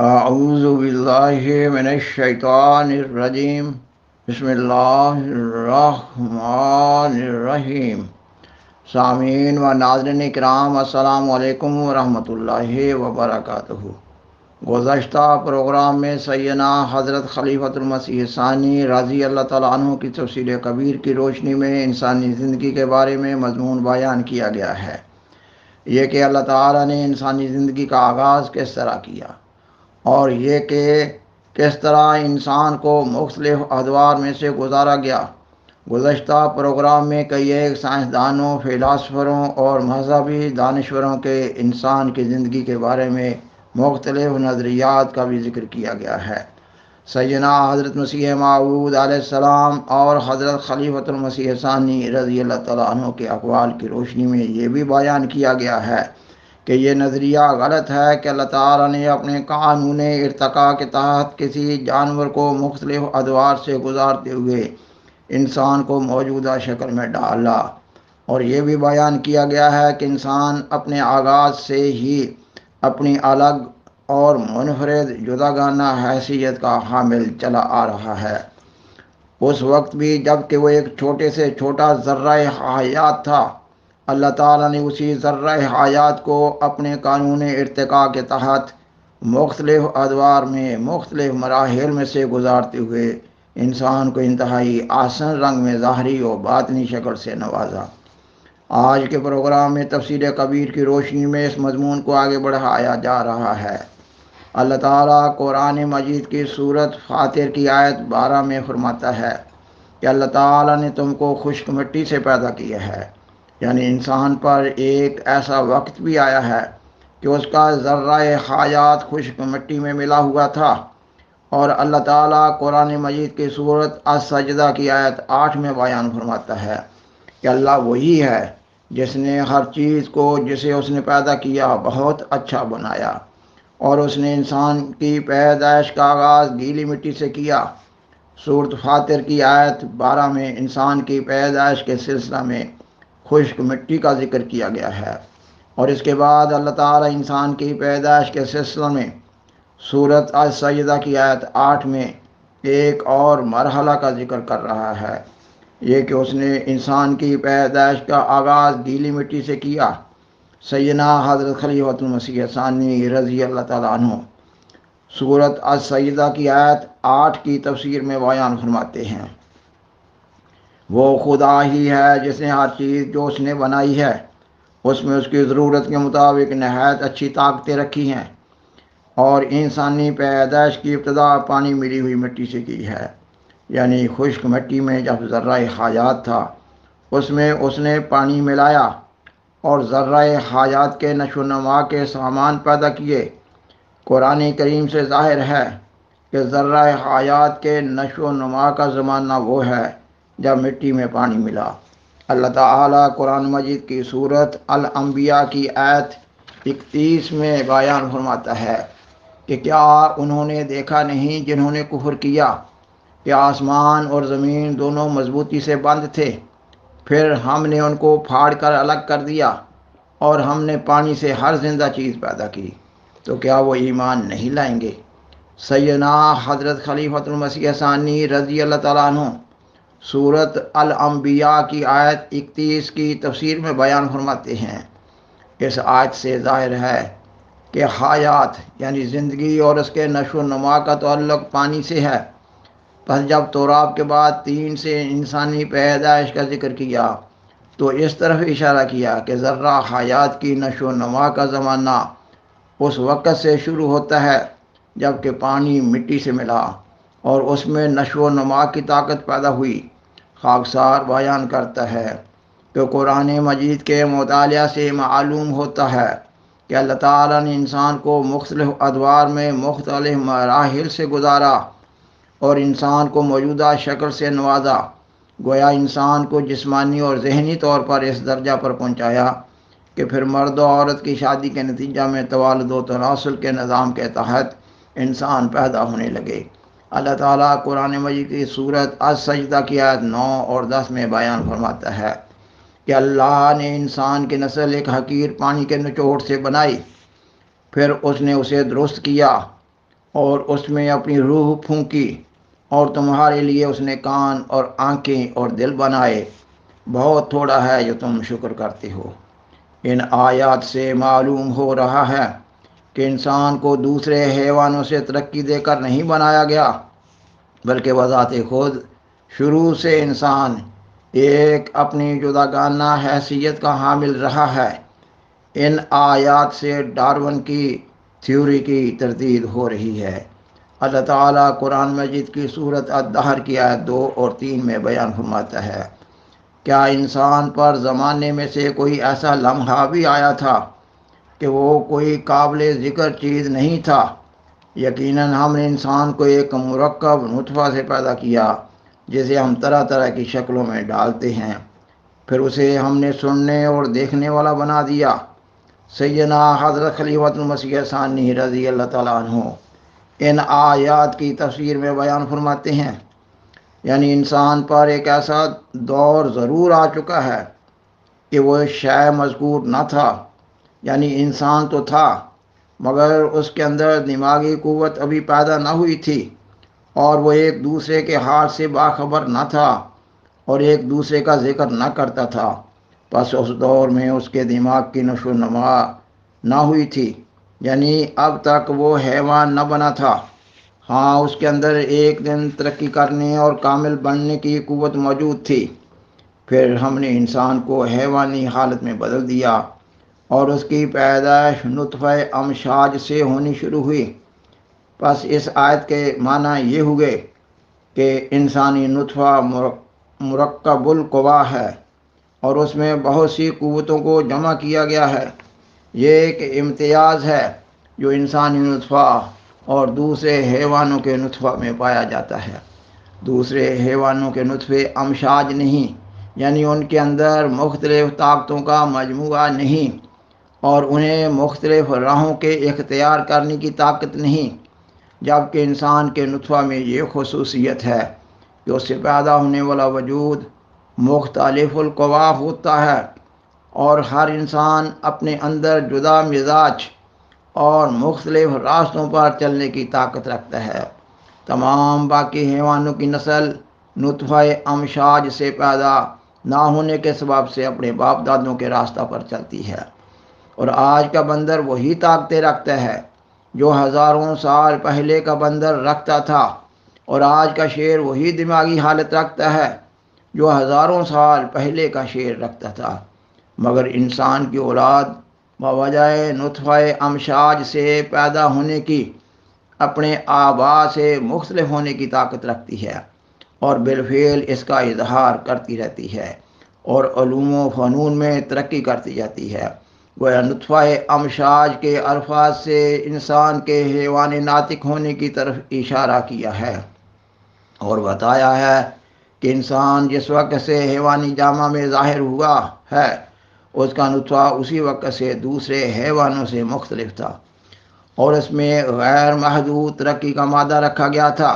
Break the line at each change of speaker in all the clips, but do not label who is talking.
اعوذ باللہ من الشیطان الرجیم بسم اللہ الرحمن الرحیم۔ سامعین و ناظرین کرام، السلام علیکم ورحمۃ اللہ وبرکاتہ۔ گزشتہ پروگرام میں سیدنا حضرت خلیفۃ المسیح ثانی رضی اللہ تعالیٰ عنہ کی تفسیر کبیر کی روشنی میں انسانی زندگی کے بارے میں مضمون بیان کیا گیا ہے۔ یہ کہ اللہ تعالیٰ نے انسانی زندگی کا آغاز کس طرح کیا، اور یہ کہ کس طرح انسان کو مختلف ادوار میں سے گزارا گیا۔ گزشتہ پروگرام میں کئی ایک سائنسدانوں، فلاسفروں اور مذہبی دانشوروں کے انسان کی زندگی کے بارے میں مختلف نظریات کا بھی ذکر کیا گیا ہے۔ سیدنا حضرت مسیح موعود علیہ السلام اور حضرت خلیفۃ المسیح ثانی رضی اللہ تعالیٰ عنہ کے اقوال کی روشنی میں یہ بھی بیان کیا گیا ہے کہ یہ نظریہ غلط ہے کہ اللہ تعالیٰ نے اپنے قانون ارتقاء کے تحت کسی جانور کو مختلف ادوار سے گزارتے ہوئے انسان کو موجودہ شکل میں ڈالا، اور یہ بھی بیان کیا گیا ہے کہ انسان اپنے آغاز سے ہی اپنی الگ اور منفرد جداگانہ حیثیت کا حامل چلا آ رہا ہے۔ اس وقت بھی جب کہ وہ ایک چھوٹے سے چھوٹا ذرہ حیات تھا، اللہ تعالیٰ نے اسی ذرہ حیات کو اپنے قانون ارتقاء کے تحت مختلف ادوار میں مختلف مراحل میں سے گزارتے ہوئے انسان کو انتہائی آسن رنگ میں ظاہری و باطنی شکل سے نوازا۔ آج کے پروگرام میں تفسیر کبیر کی روشنی میں اس مضمون کو آگے بڑھایا جا رہا ہے۔ اللہ تعالیٰ قرآن مجید کی سورت فاطر کی آیت 12 میں فرماتا ہے کہ اللہ تعالیٰ نے تم کو خشک مٹی سے پیدا کیا ہے، یعنی انسان پر ایک ایسا وقت بھی آیا ہے کہ اس کا ذرہ حیات خشک مٹی میں ملا ہوا تھا، اور اللہ تعالیٰ قرآن مجید کی سورت السجدہ کی آیت 8 میں بیان فرماتا ہے کہ اللہ وہی ہے جس نے ہر چیز کو جسے اس نے پیدا کیا بہت اچھا بنایا، اور اس نے انسان کی پیدائش کا آغاز گیلی مٹی سے کیا۔ سورت فاطر کی آیت 12 میں انسان کی پیدائش کے سلسلہ میں خشک مٹی کا ذکر کیا گیا ہے، اور اس کے بعد اللہ تعالیٰ انسان کی پیدائش کے سلسلہ میں سورت السجدہ کی آیت 8 میں ایک اور مرحلہ کا ذکر کر رہا ہے، یہ کہ اس نے انسان کی پیدائش کا آغاز گیلی مٹی سے کیا۔ سیدنا حضرت خلیفۃ المسیح ثانی رضی اللہ تعالیٰ عنہ سورت السجدہ کی آیت 8 کی تفسیر میں بیان فرماتے ہیں، وہ خدا ہی ہے جس نے ہر چیز جو اس نے بنائی ہے اس میں اس کی ضرورت کے مطابق نہایت اچھی طاقتیں رکھی ہیں، اور انسانی پیدائش کی ابتدا پانی ملی ہوئی مٹی سے کی ہے، یعنی خشک مٹی میں جب ذرہ حیات تھا اس میں اس نے پانی ملایا اور ذرہ حیات کے نشو و نما کے سامان پیدا کیے۔ قرآن کریم سے ظاہر ہے کہ ذرہ حیات کے نشو و نما کا زمانہ وہ ہے جب مٹی میں پانی ملا۔ اللہ تعالیٰ قرآن مجید کی سورت الانبیاء کی آیت 31 میں بیان فرماتا ہے کہ کیا انہوں نے دیکھا نہیں جنہوں نے کفر کیا کہ آسمان اور زمین دونوں مضبوطی سے بند تھے، پھر ہم نے ان کو پھاڑ کر الگ کر دیا، اور ہم نے پانی سے ہر زندہ چیز پیدا کی، تو کیا وہ ایمان نہیں لائیں گے؟ سیدنا حضرت خلیفۃ المسیح ثانی رضی اللہ تعالیٰ عنہ سورت الانبیاء کی آیت 31 کی تفسیر میں بیان فرماتے ہیں، اس آیت سے ظاہر ہے کہ حیات یعنی زندگی اور اس کے نشو و نما کا تعلق پانی سے ہے۔ پس جب توراب کے بعد 3 سے انسانی پیدائش کا ذکر کیا تو اس طرف اشارہ کیا کہ ذرہ حیات کی نشو و نما کا زمانہ اس وقت سے شروع ہوتا ہے جب کہ پانی مٹی سے ملا اور اس میں نشو و نما کی طاقت پیدا ہوئی۔ خاکسار بیان کرتا ہے کہ قرآن مجید کے مطالعہ سے معلوم ہوتا ہے کہ اللہ تعالیٰ نے انسان کو مختلف ادوار میں مختلف مراحل سے گزارا اور انسان کو موجودہ شکل سے نوازا، گویا انسان کو جسمانی اور ذہنی طور پر اس درجہ پر پہنچایا کہ پھر مرد و عورت کی شادی کے نتیجہ میں توالد و تناسل کے نظام کے تحت انسان پیدا ہونے لگے۔ اللہ تعالیٰ قرآن مجید کی سورت السجدہ کی آیت 9 اور 10 میں بیان فرماتا ہے کہ اللہ نے انسان کی نسل ایک حقیر پانی کے نچوڑ سے بنائی، پھر اس نے اسے درست کیا اور اس میں اپنی روح پھونکی، اور تمہارے لیے اس نے کان اور آنکھیں اور دل بنائے۔ بہت تھوڑا ہے جو تم شکر کرتے ہو۔ ان آیات سے معلوم ہو رہا ہے کہ انسان کو دوسرے حیوانوں سے ترقی دے کر نہیں بنایا گیا، بلکہ بذات خود شروع سے انسان ایک اپنی جداگانہ حیثیت کا حامل رہا ہے۔ ان آیات سے ڈارون کی تھیوری کی تردید ہو رہی ہے۔ اللہ تعالیٰ قرآن مجید کی سورۃ الدہر کی آیت 2 اور 3 میں بیان فرماتا ہے، کیا انسان پر زمانے میں سے کوئی ایسا لمحہ بھی آیا تھا کہ وہ کوئی قابل ذکر چیز نہیں تھا؟ یقیناً ہم نے انسان کو ایک مرکب نطفہ سے پیدا کیا جسے ہم طرح طرح کی شکلوں میں ڈالتے ہیں، پھر اسے ہم نے سننے اور دیکھنے والا بنا دیا۔ سیدنا حضرت خلیفۃ المسیح ثانی رضی اللہ تعالیٰ عنہ ان آیات کی تفسیر میں بیان فرماتے ہیں، یعنی انسان پر ایک ایسا دور ضرور آ چکا ہے کہ وہ شے مذکور نہ تھا، یعنی انسان تو تھا مگر اس کے اندر دماغی قوت ابھی پیدا نہ ہوئی تھی، اور وہ ایک دوسرے کے حال سے باخبر نہ تھا اور ایک دوسرے کا ذکر نہ کرتا تھا۔ پس اس دور میں اس کے دماغ کی نشو و نما نہ ہوئی تھی، یعنی اب تک وہ حیوان نہ بنا تھا۔ ہاں، اس کے اندر ایک دن ترقی کرنے اور کامل بننے کی قوت موجود تھی۔ پھر ہم نے انسان کو حیوانی حالت میں بدل دیا اور اس کی پیدائش نطفہ امشاج سے ہونی شروع ہوئی۔ پس اس آیت کے معنی یہ ہوئے کہ انسانی نطفہ مرکب القوا ہے اور اس میں بہت سی قوتوں کو جمع کیا گیا ہے۔ یہ ایک امتیاز ہے جو انسانی نطفہ اور دوسرے حیوانوں کے نطفہ میں پایا جاتا ہے۔ دوسرے حیوانوں کے نطفے امشاج نہیں، یعنی ان کے اندر مختلف طاقتوں کا مجموعہ نہیں اور انہیں مختلف راہوں کے اختیار کرنے کی طاقت نہیں، جبکہ انسان کے نطفہ میں یہ خصوصیت ہے کہ اس سے پیدا ہونے والا وجود مختلف القوا ہوتا ہے، اور ہر انسان اپنے اندر جدا مزاج اور مختلف راستوں پر چلنے کی طاقت رکھتا ہے۔ تمام باقی حیوانوں کی نسل نطفہ امشاج سے پیدا نہ ہونے کے سبب سے اپنے باپ دادوں کے راستہ پر چلتی ہے، اور آج کا بندر وہی طاقتیں رکھتا ہے جو ہزاروں سال پہلے کا بندر رکھتا تھا، اور آج کا شیر وہی دماغی حالت رکھتا ہے جو ہزاروں سال پہلے کا شیر رکھتا تھا۔ مگر انسان کی اولاد بوجہ نطفہ امشاج سے پیدا ہونے کی اپنے آبا سے مختلف ہونے کی طاقت رکھتی ہے، اور بالفعل اس کا اظہار کرتی رہتی ہے اور علوم و فنون میں ترقی کرتی جاتی ہے۔ گویا نطفہ امشاج کے الفاظ سے انسان کے حیوان ناطق ہونے کی طرف اشارہ کیا ہے، اور بتایا ہے کہ انسان جس وقت سے حیوانی جامہ میں ظاہر ہوا ہے، اس کا نطفہ اسی وقت سے دوسرے حیوانوں سے مختلف تھا، اور اس میں غیر محدود ترقی کا مادہ رکھا گیا تھا۔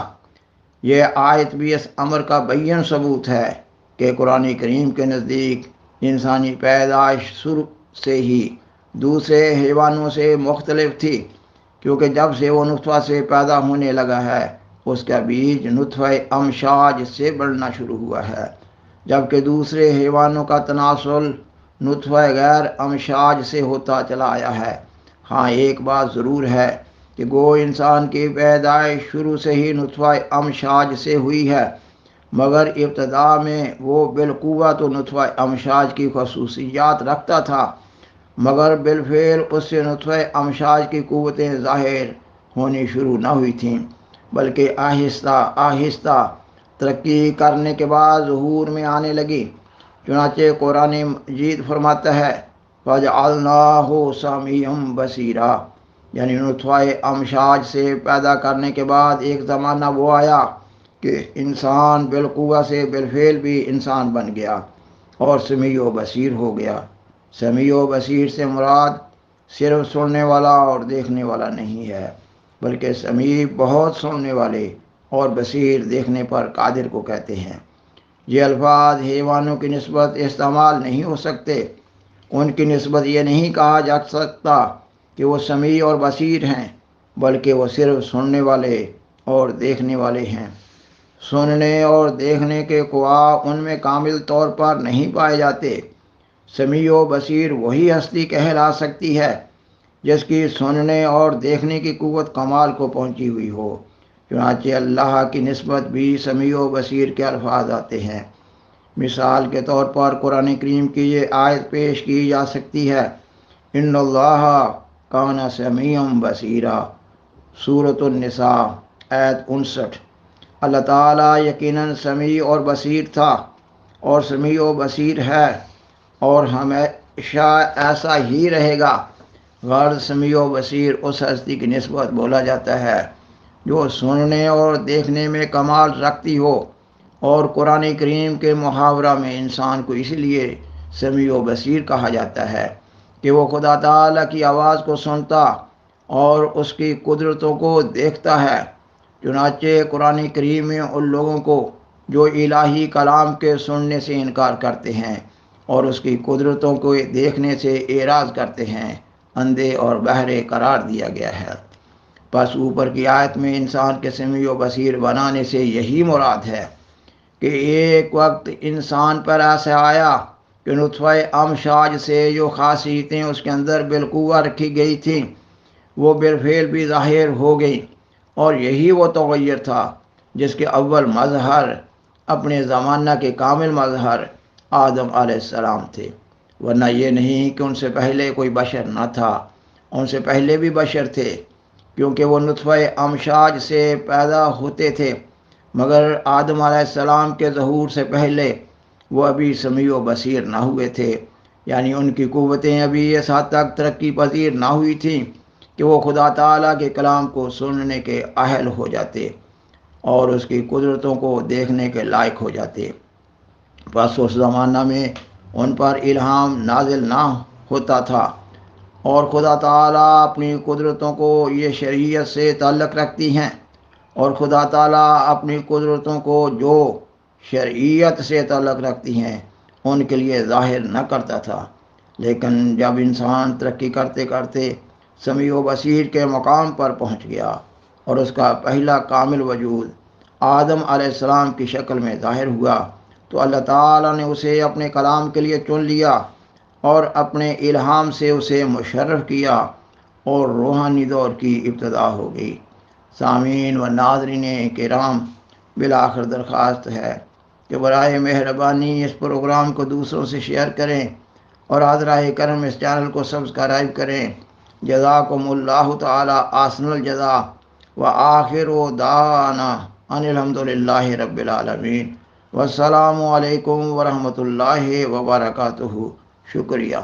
یہ آیت بھی اس امر کا بین ثبوت ہے کہ قرآن کریم کے نزدیک انسانی پیدائش شروع سے ہی دوسرے حیوانوں سے مختلف تھی، کیونکہ جب سے وہ نطفہ سے پیدا ہونے لگا ہے اس کا بیج نطفہ امشاج سے بڑھنا شروع ہوا ہے، جبکہ دوسرے حیوانوں کا تناسل نطفہ غیر امشاج سے ہوتا چلا آیا ہے۔ ہاں، ایک بات ضرور ہے کہ گو انسان کی پیدائش شروع سے ہی نطفہ امشاج سے ہوئی ہے، مگر ابتدا میں وہ بالقوت و نطفہ امشاج کی خصوصیات رکھتا تھا، مگر بالفعل اس سے نطفہ امشاج کی قوتیں ظاہر ہونی شروع نہ ہوئی تھیں، بلکہ آہستہ آہستہ ترقی کرنے کے بعد ظہور میں آنے لگی۔ چنانچہ قرآن مجید فرماتا ہے فَجَعَلْنَاهُ سَمِيعًا بَصِيرًا، یعنی نطفہ امشاج سے پیدا کرنے کے بعد ایک زمانہ وہ آیا کہ انسان بالقوہ سے بالفعل بھی انسان بن گیا اور سمیع و بصیر ہو گیا۔ سمیع و بصیر سے مراد صرف سننے والا اور دیکھنے والا نہیں ہے، بلکہ سمیع بہت سننے والے اور بصیر دیکھنے پر قادر کو کہتے ہیں۔ یہ الفاظ حیوانوں کی نسبت استعمال نہیں ہو سکتے۔ ان کی نسبت یہ نہیں کہا جا سکتا کہ وہ سمیع اور بصیر ہیں، بلکہ وہ صرف سننے والے اور دیکھنے والے ہیں۔ سننے اور دیکھنے کے قوا ان میں کامل طور پر نہیں پائے جاتے۔ سمیع و بصیر وہی ہستی کہلا سکتی ہے جس کی سننے اور دیکھنے کی قوت کمال کو پہنچی ہوئی ہو۔ چنانچہ اللہ کی نسبت بھی سمیع و بصیر کے الفاظ آتے ہیں۔ مثال کے طور پر قرآن کریم کی یہ آیت پیش کی جا سکتی ہے، ان اللہ کان سمیعا بصیرا، سورۃ النساء آیت 59۔ اللہ تعالیٰ یقیناً سمیع اور بصیر تھا اور سمیع و بصیر ہے اور ہمیشہ ایسا ہی رہے گا۔ غرض سمیع و بصیر اس ہستی کی نسبت بولا جاتا ہے جو سننے اور دیکھنے میں کمال رکھتی ہو، اور قرآن کریم کے محاورہ میں انسان کو اس لیے سمیع و بصیر کہا جاتا ہے کہ وہ خدا تعالیٰ کی آواز کو سنتا اور اس کی قدرتوں کو دیکھتا ہے۔ چنانچہ قرآن کریم میں ان لوگوں کو جو الہی کلام کے سننے سے انکار کرتے ہیں اور اس کی قدرتوں کو دیکھنے سے اعراض کرتے ہیں، اندھے اور بہرے قرار دیا گیا ہے۔ بس اوپر کی آیت میں انسان کے سمیع و بصیر بنانے سے یہی مراد ہے کہ ایک وقت انسان پر ایسا آیا کہ نطفہ امشاج سے جو خاصیتیں اس کے اندر بالقوہ رکھی گئی تھیں وہ بالفعل بھی ظاہر ہو گئی، اور یہی وہ تغیر تھا جس کے اول مظہر اپنے زمانہ کے کامل مظہر آدم علیہ السلام تھے، ورنہ یہ نہیں کہ ان سے پہلے کوئی بشر نہ تھا، ان سے پہلے بھی بشر تھے، کیونکہ وہ نطفہ امشاج سے پیدا ہوتے تھے، مگر آدم علیہ السلام کے ظہور سے پہلے وہ ابھی سمیع و بصیر نہ ہوئے تھے، یعنی ان کی قوتیں ابھی اس حد تک ترقی پذیر نہ ہوئی تھیں کہ وہ خدا تعالیٰ کے کلام کو سننے کے اہل ہو جاتے اور اس کی قدرتوں کو دیکھنے کے لائق ہو جاتے۔ بس اس زمانہ میں ان پر الہام نازل نہ ہوتا تھا، اور خدا تعالیٰ اپنی قدرتوں کو یہ شریعت سے تعلق رکھتی ہیں، اور خدا تعالیٰ اپنی قدرتوں کو جو شریعت سے تعلق رکھتی ہیں ان کے لیے ظاہر نہ کرتا تھا۔ لیکن جب انسان ترقی کرتے کرتے سمیع و بصیر کے مقام پر پہنچ گیا اور اس کا پہلا کامل وجود آدم علیہ السلام کی شکل میں ظاہر ہوا، تو اللہ تعالیٰ نے اسے اپنے کلام کے لیے چن لیا اور اپنے الہام سے اسے مشرف کیا، اور روحانی دور کی ابتدا ہو گئی۔ سامعین و ناظرین کرام، بالآخر درخواست ہے کہ برائے مہربانی اس پروگرام کو دوسروں سے شیئر کریں اور حضرہ کرم اس چینل کو سبسکرائب کریں۔ جزاکم اللہ تعالی احسن الجزا، وآخر دعوانا ان الحمدللہ رب العالمین، والسلام علیکم ورحمۃ اللہ وبرکاتہ۔ شکریہ۔